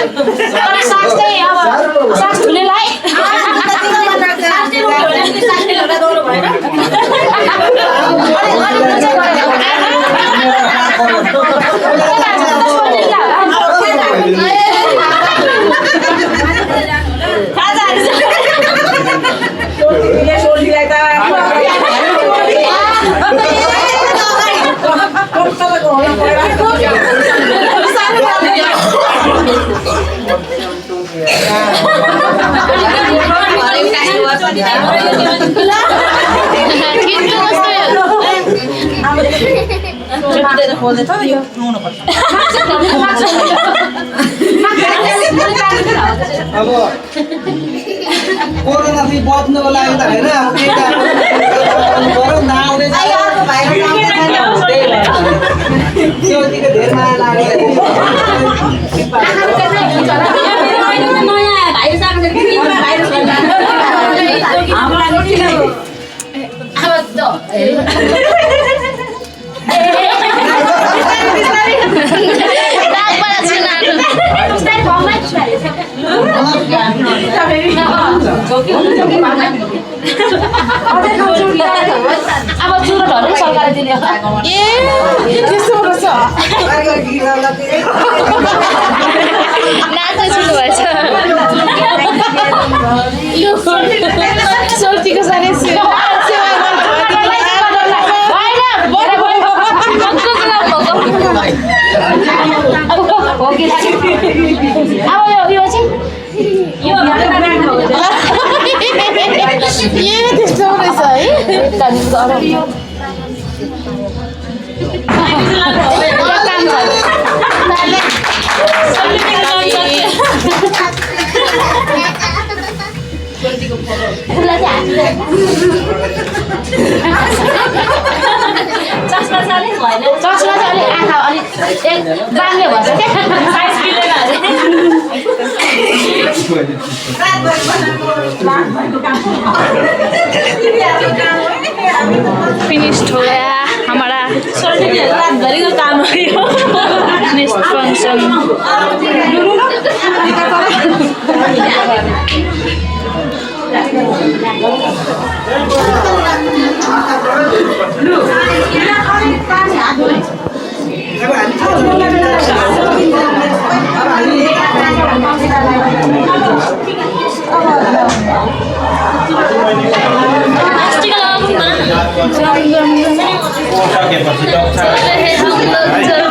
सास चाहिँ अब सास ठुलेलाई खोल्दै छ यो नुहाउनु पर्छ अब कोरोना चाहिँ बच्नुको लागि त होइन अब केही त गरौँ न आउँदै त्योतिको धेरै माया लागेको अब चुरोटहरु सरकारले दिने ए त्यस्तो रहेछ नाच्न सुरु भएछ सोल्टीको सारे त्यस्तो रहेछ है चस्मा चाहिँ अलिक आँखा अलिक बाङ्गे भन्छ क्या साइज मिलेन फिनिश्ड हो गया हमारा रात भरी का काम है next function Oke, masih dong.